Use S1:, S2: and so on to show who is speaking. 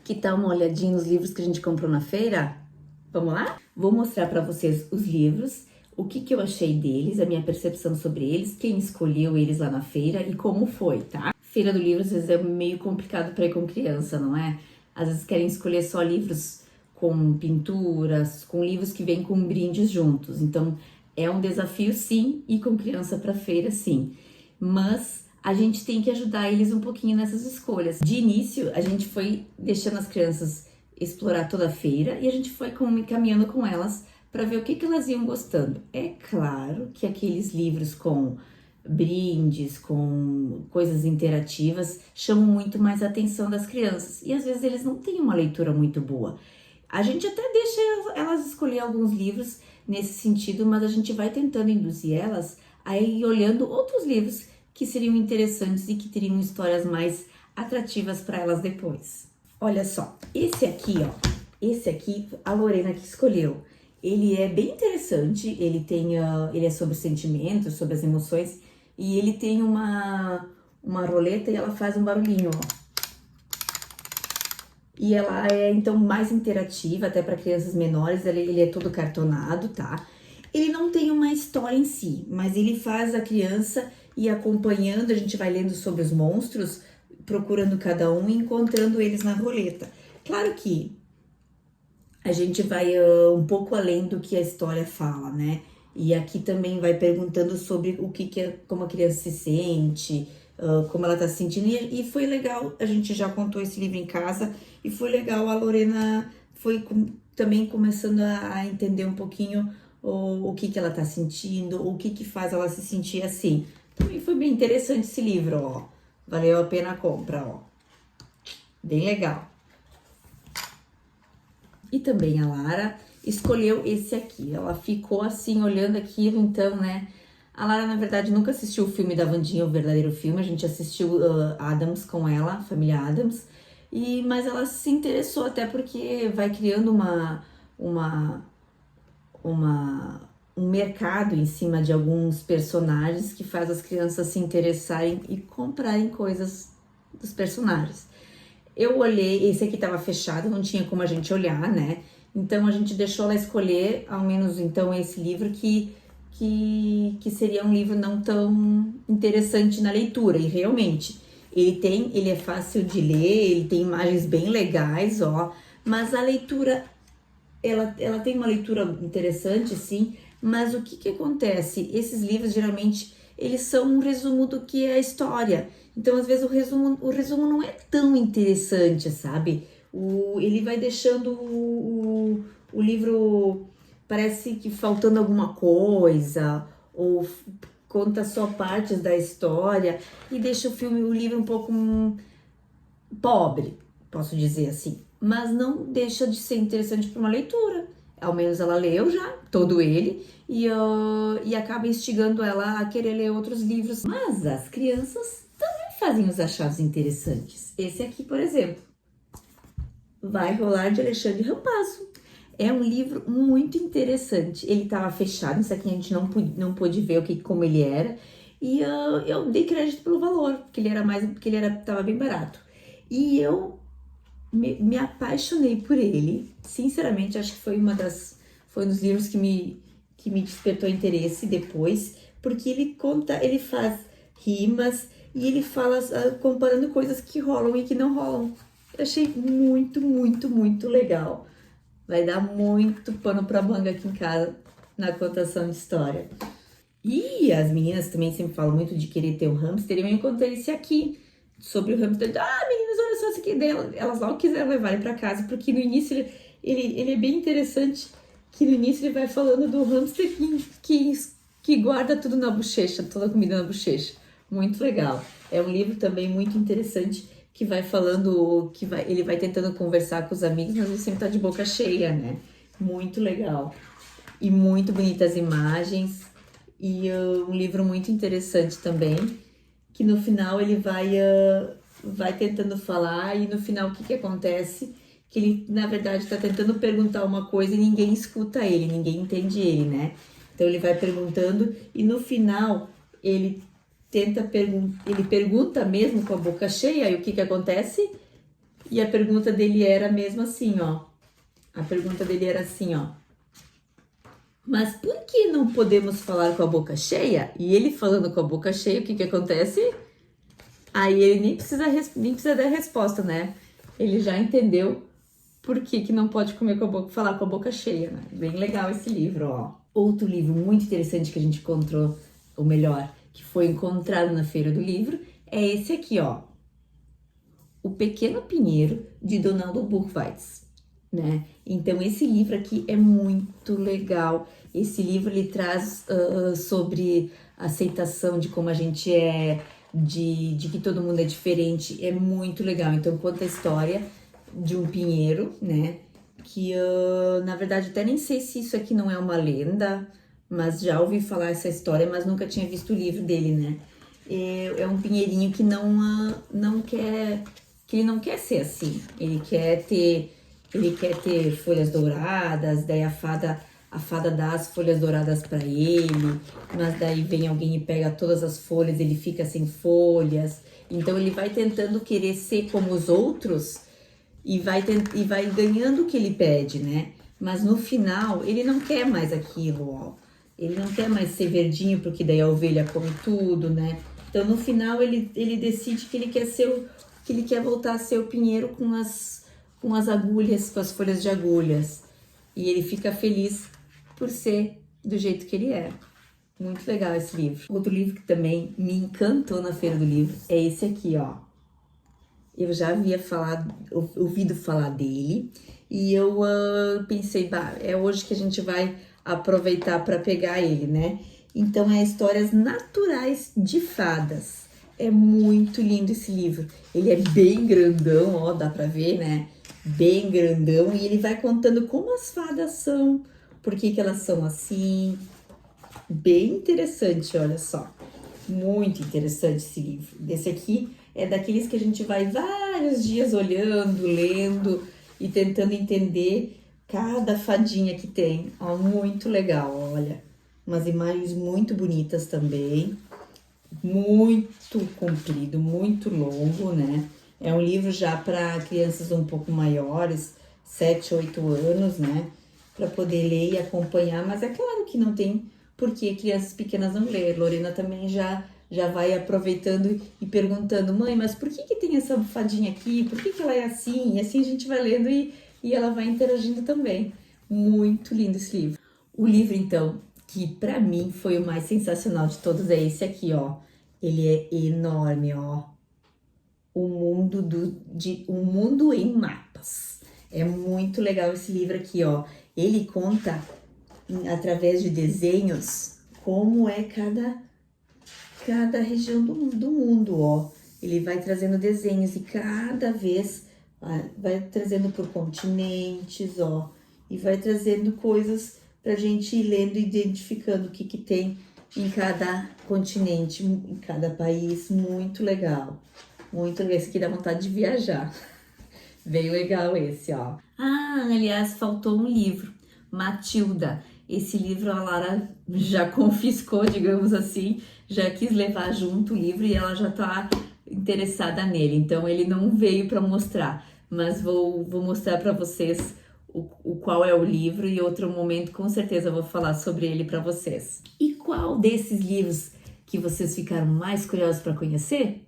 S1: Que tal uma olhadinha nos livros que a gente comprou na feira? Vamos lá? Vou mostrar para vocês os livros, o que eu achei deles, a minha percepção sobre eles, quem escolheu eles lá na feira e como foi, tá? Feira do livro às vezes é meio complicado para ir com criança, não é? Às vezes querem escolher só livros com pinturas, com livros que vêm com brindes juntos. Então é um desafio sim ir com criança para feira sim. Mas a gente tem que ajudar eles um pouquinho nessas escolhas. De início, a gente foi deixando as crianças explorar toda a feira e a gente foi caminhando com elas para ver o que elas iam gostando. É claro que aqueles livros com brindes, com coisas interativas, chamam muito mais a atenção das crianças. E às vezes eles não têm uma leitura muito boa. A gente até deixa elas escolher alguns livros nesse sentido, mas a gente vai tentando induzir elas a ir olhando outros livros que seriam interessantes e que teriam histórias mais atrativas para elas depois. Olha só, esse aqui a Lorena que escolheu. Ele é bem interessante, ele é sobre sentimentos, sobre as emoções, e ele tem uma roleta e ela faz um barulhinho, ó. E ela é, então, mais interativa, até para crianças menores, ele é todo cartonado, tá? Ele não tem uma história em si, mas ele faz a criança ir acompanhando, a gente vai lendo sobre os monstros, procurando cada um e encontrando eles na roleta. Claro que a gente vai um pouco além do que a história fala, né? E aqui também vai perguntando sobre como a criança se sente, como ela tá se sentindo. E foi legal, a gente já contou esse livro em casa e foi legal, a Lorena foi também começando a entender um pouquinho o que ela tá sentindo, o que faz ela se sentir assim. Também foi bem interessante esse livro, ó. Valeu a pena a compra, ó. Bem legal. E também a Lara escolheu esse aqui. Ela ficou assim, olhando aquilo, então, né? A Lara, na verdade, nunca assistiu o filme da Wandinha, o verdadeiro filme. A gente assistiu Addams com ela, a família Addams. Mas ela se interessou até porque vai criando um mercado em cima de alguns personagens que faz as crianças se interessarem e comprarem coisas dos personagens. Eu olhei, esse aqui tava fechado, não tinha como a gente olhar, né? Então a gente deixou ela escolher, ao menos então, esse livro que seria um livro não tão interessante na leitura. E realmente, ele é fácil de ler, ele tem imagens bem legais, ó. Mas a leitura, ela tem uma leitura interessante, sim. Mas o que acontece? Esses livros, geralmente, eles são um resumo do que é a história. Então, às vezes, o resumo não é tão interessante, sabe? Ele vai deixando o livro, parece que faltando alguma coisa, ou conta só partes da história, e deixa o livro um pouco pobre, posso dizer assim. Mas não deixa de ser interessante para uma leitura. Ao menos ela leu já, todo ele, e acaba instigando ela a querer ler outros livros. Mas as crianças também fazem os achados interessantes. Esse aqui, por exemplo, Vai Rolar, de Alexandre Rampazzo. É um livro muito interessante. Ele estava fechado, isso aqui a gente não pôde ver como ele era. E eu dei crédito pelo valor, porque ele estava bem barato. E eu me apaixonei por ele. Sinceramente, acho que foi um dos livros que me despertou interesse depois, porque ele faz rimas e ele fala comparando coisas que rolam e que não rolam. Eu achei muito, muito, muito legal. Vai dar muito pano pra manga aqui em casa na contação de história. E as meninas também sempre falam muito de querer ter um hamster. E eu encontrei esse aqui, sobre o hamster. Meninas, olha só isso aqui. Elas logo quiseram levar ele pra casa, porque no início ele é bem interessante. Que no início ele vai falando do hamster que guarda tudo na bochecha, toda a comida na bochecha. Muito legal. É um livro também muito interessante, que vai falando, ele vai tentando conversar com os amigos, mas ele sempre tá de boca cheia, né? Muito legal. E muito bonitas imagens. E um livro muito interessante também, que no final ele vai tentando falar, e no final o que acontece? Que ele, na verdade, está tentando perguntar uma coisa e ninguém escuta ele, ninguém entende ele, né? Então ele vai perguntando e no final ele pergunta mesmo com a boca cheia, e o que acontece? E a pergunta dele era mesmo assim, ó. A pergunta dele era assim, ó. Mas por que não podemos falar com a boca cheia? E ele falando com a boca cheia, o que que acontece? Aí ele nem precisa dar resposta, né? Ele já entendeu por que que não pode comer com a boca, falar com a boca cheia, né? Bem legal esse livro, ó. Outro livro muito interessante que a gente encontrou, ou melhor, que foi encontrado na Feira do Livro, é esse aqui, ó. O Pequeno Pinheiro, de Donaldo Buchweiz, né? Então, esse livro aqui é muito legal. Esse livro, ele traz sobre aceitação de como a gente é, de que todo mundo é diferente. É muito legal. Então, conta a história de um pinheiro, né? Que, na verdade, até nem sei se isso aqui não é uma lenda, mas já ouvi falar essa história, mas nunca tinha visto o livro dele, né? É um pinheirinho que não quer, que ele não quer ser assim. Ele quer ter folhas douradas, daí a fada dá as folhas douradas para ele, mas daí vem alguém e pega todas as folhas, ele fica sem folhas. Então ele vai tentando querer ser como os outros e vai ganhando o que ele pede, né? Mas no final ele não quer mais aquilo, ó. Ele não quer mais ser verdinho, porque daí a ovelha come tudo, né? Então no final ele decide que ele quer voltar a ser o pinheiro com as agulhas, com as folhas de agulhas. E ele fica feliz por ser do jeito que ele é. Muito legal esse livro. Outro livro que também me encantou na Feira do Livro é esse aqui, ó. Eu já havia ouvido falar dele e eu pensei, bah, é hoje que a gente vai aproveitar para pegar ele, né? Então é Histórias Naturais de Fadas. É muito lindo esse livro. Ele é bem grandão, ó, dá pra ver, né? Bem grandão, e ele vai contando como as fadas são, por que que elas são assim. Bem interessante, olha só. Muito interessante esse livro. Esse aqui é daqueles que a gente vai vários dias olhando, lendo e tentando entender cada fadinha que tem. Ó, muito legal, olha. Umas imagens muito bonitas também. Muito comprido, muito longo, né? É um livro já para crianças um pouco maiores, 7, 8 anos, né? Para poder ler e acompanhar, mas é claro que não tem por que crianças pequenas não ler. Lorena também já vai aproveitando e perguntando, mãe, mas por que tem essa fadinha aqui? Por que ela é assim? E assim a gente vai lendo e ela vai interagindo também. Muito lindo esse livro. O livro, então, que para mim foi o mais sensacional de todos é esse aqui, ó. Ele é enorme, ó. Um Mundo em Mapas. É muito legal esse livro aqui, ó. Ele conta, através de desenhos, como é cada região do mundo, ó. Ele vai trazendo desenhos e cada vez vai trazendo por continentes, ó. E vai trazendo coisas pra gente ir lendo e identificando o que que tem em cada continente, em cada país. Muito legal. Muito legal. Esse aqui dá vontade de viajar. Bem legal esse, ó. Ah, aliás, faltou um livro. Matilda. Esse livro a Lara já confiscou, digamos assim. Já quis levar junto o livro e ela já tá interessada nele. Então, ele não veio para mostrar. Mas vou mostrar para vocês o qual é o livro e outro momento com certeza eu vou falar sobre ele para vocês. E qual desses livros que vocês ficaram mais curiosos para conhecer?